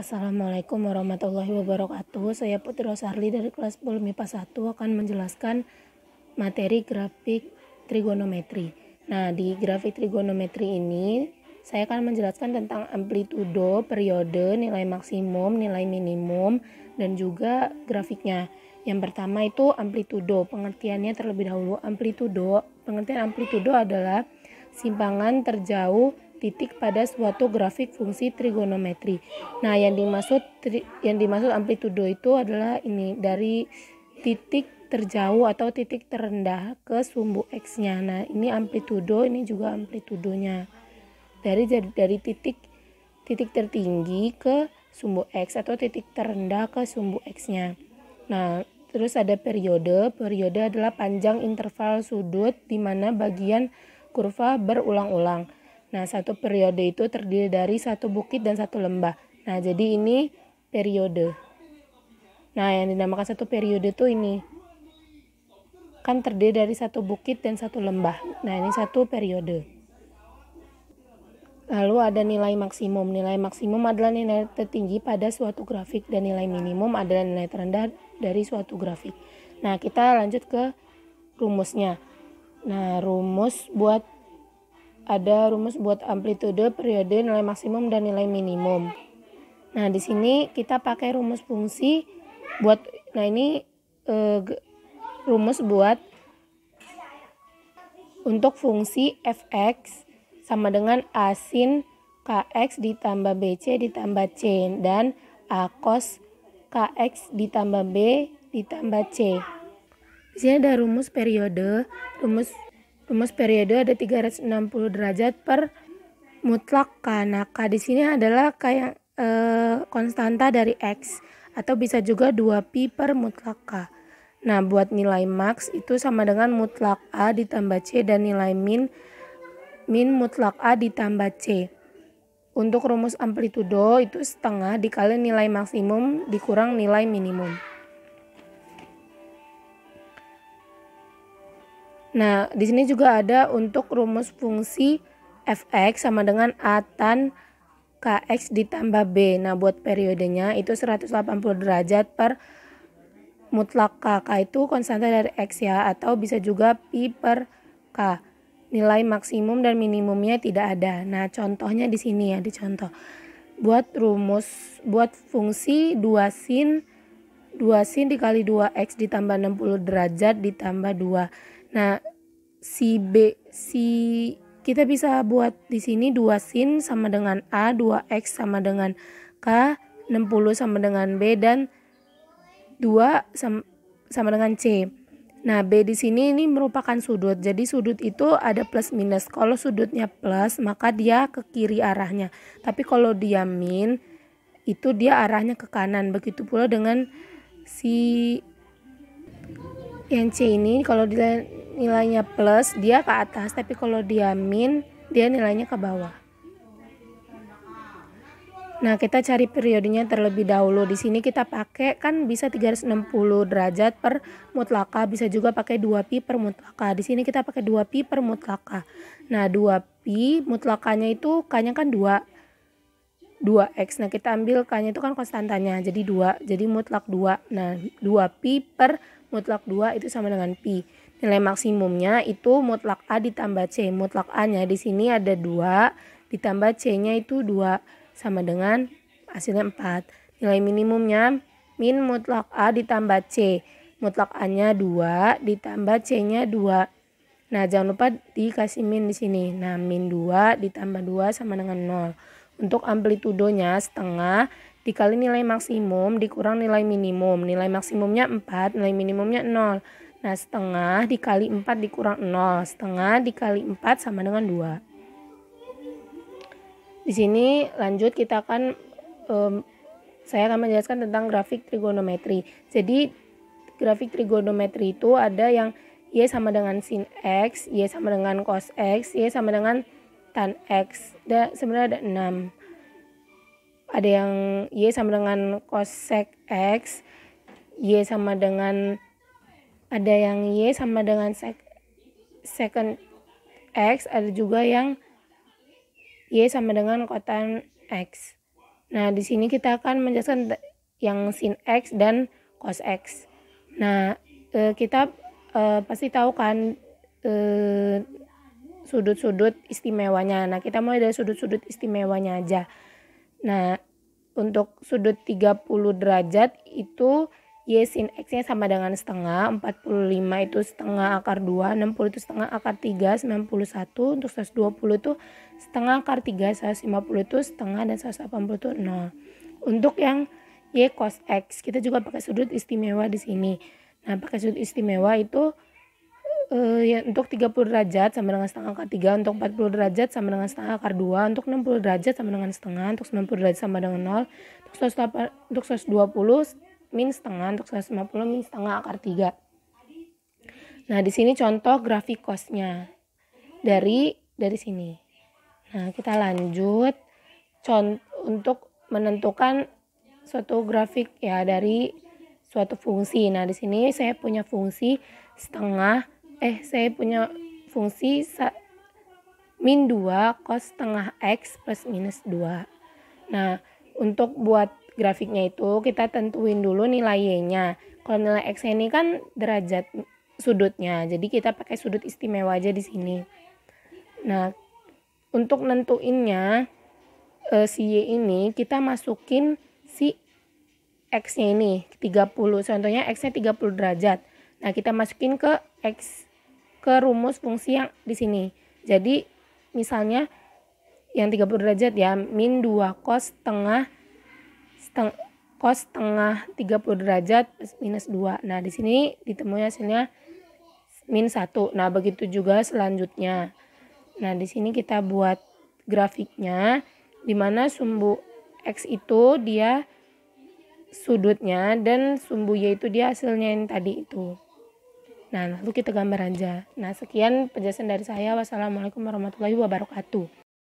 Assalamualaikum warahmatullahi wabarakatuh. Saya Putri Rosarli dari kelas 10 MIPA 1 akan menjelaskan materi grafik trigonometri. Nah, di grafik trigonometri ini saya akan menjelaskan tentang amplitudo, periode, nilai maksimum, nilai minimum, dan juga grafiknya. Yang pertama itu amplitudo. Pengertiannya terlebih dahulu. Pengertian amplitudo adalah simpangan terjauh titik pada suatu grafik fungsi trigonometri. Nah, yang dimaksud amplitudo itu adalah ini, dari titik terjauh atau titik terendah ke sumbu X-nya. Nah, ini amplitudo, ini juga amplitudonya. Dari titik tertinggi ke sumbu X atau titik terendah ke sumbu X-nya. Nah, terus ada periode. Periode adalah panjang interval sudut di mana bagian kurva berulang-ulang. Nah, satu periode itu terdiri dari satu bukit dan satu lembah. Nah, jadi ini periode. Nah, yang dinamakan satu periode itu ini. Kan terdiri dari satu bukit dan satu lembah. Nah, ini satu periode. Lalu ada nilai maksimum. Nilai maksimum adalah nilai tertinggi pada suatu grafik dan nilai minimum adalah nilai terendah dari suatu grafik. Nah, kita lanjut ke rumusnya. Nah, rumus buat amplitudo, periode, nilai maksimum, dan nilai minimum. Nah, di sini kita pakai rumus fungsi rumus buat untuk fungsi fx sama dengan a sin kx ditambah bc ditambah c dan a cos kx ditambah b ditambah c. Di sini ada rumus periode. Rumus periode ada 360 derajat per mutlak K. Nah, K di sini adalah kayak konstanta dari X atau bisa juga 2pi per mutlak K. Nah, buat nilai max itu sama dengan mutlak A ditambah C dan nilai min mutlak A ditambah C. Untuk rumus amplitudo itu setengah dikali nilai maksimum dikurang nilai minimum. Nah, di sini juga ada untuk rumus fungsi fx sama dengan a tan kx ditambah b. Nah, buat periodenya itu 180 derajat per mutlak k. K itu konstanta dari x ya, atau bisa juga pi per k. Nilai maksimum dan minimumnya tidak ada. Nah, contohnya di sini ya, dicontoh. Buat fungsi 2 sin dikali 2x ditambah 60 derajat ditambah 2. Nah, kita bisa buat di sini 2 sin sama dengan A, 2x sama dengan K, 60 sama dengan B, dan 2 sama dengan C. Nah, B di sini ini merupakan sudut. Jadi sudut itu ada plus minus. Kalau sudutnya plus, maka dia ke kiri arahnya. Tapi kalau dia min, itu dia arahnya ke kanan. Begitu pula dengan yang C ini, kalau nilainya plus dia ke atas, tapi kalau dia min dia nilainya ke bawah. Nah, kita cari periodenya terlebih dahulu. Di sini kita pakai kan bisa 360 derajat per mutlak K, bisa juga pakai 2pi per mutlak K. Di sini kita pakai 2pi per mutlak K. Nah, 2pi mutlak K-nya itu K-nya kan 2x. Nah, kita ambil K-nya itu kan konstantanya, jadi 2. Jadi mutlak 2. Nah, 2pi per mutlak 2 itu sama dengan pi. Nilai maksimumnya itu mutlak A ditambah C. Mutlak A-nya di sini ada 2 ditambah C-nya itu 2 sama dengan hasilnya 4. Nilai minimumnya min mutlak A ditambah C. Mutlak A-nya 2 ditambah C-nya 2. Nah, jangan lupa dikasih min di sini. Nah, min 2 ditambah 2 sama dengan 0. Untuk amplitudonya setengah dikali nilai maksimum dikurang nilai minimum. Nilai maksimumnya 4, nilai minimumnya 0. Nah, setengah dikali 4 dikurang 0. Setengah dikali 4 sama dengan 2. Di sini lanjut saya akan menjelaskan tentang grafik trigonometri. Jadi grafik trigonometri itu ada yang Y sama dengan sin X, Y sama dengan cos X, Y sama dengan tan X. Sebenarnya ada 6. Ada yang Y sama dengan cosec X, Y sama dengan secant X, ada juga yang Y sama dengan kotan X. Nah, di sini kita akan menjelaskan yang sin X dan cos X. Nah, kita pasti tahu kan sudut-sudut istimewanya. Nah, kita mulai dari sudut-sudut istimewanya aja. Nah, untuk sudut 30 derajat itu Y sin X-nya sama dengan setengah, 45 itu setengah akar 2, 60 itu setengah akar 3, 91 untuk 120 itu setengah akar 3, 150 itu setengah, dan 180 itu 0. Untuk yang Y cos X, kita juga pakai sudut istimewa di sini. Nah, pakai sudut istimewa itu ya, untuk 30 derajat sama dengan setengah akar 3, untuk 40 derajat sama dengan setengah akar 2, untuk 60 derajat sama dengan setengah, untuk 90 derajat sama dengan 0, untuk 120 min setengah, untuk 150 min setengah akar 3. Nah, di sini contoh grafik cosnya dari sini. Nah, kita lanjut untuk menentukan suatu grafik ya dari suatu fungsi. Nah, di sini saya punya fungsi min 2 cos setengah X plus minus 2. Nah, untuk buat grafiknya itu kita tentuin dulu nilai Y-nya. Kalau nilai X ini kan derajat sudutnya, jadi kita pakai sudut istimewa aja di sini. Nah, untuk nentuinnya si Y ini kita masukin si X-nya ini 30. Contohnya X-nya 30 derajat. Nah, kita masukin ke rumus fungsi yang di sini. Jadi, misalnya yang 30 derajat ya, min 2 cos setengah 30 derajat plus minus 2. Nah, di sini ditemui hasilnya min 1. Nah, begitu juga selanjutnya. Nah, di sini kita buat grafiknya, di mana sumbu X itu dia sudutnya dan sumbu Y itu dia hasilnya yang tadi itu. Nah, lalu kita gambar aja. Nah, sekian penjelasan dari saya. Wassalamualaikum warahmatullahi wabarakatuh.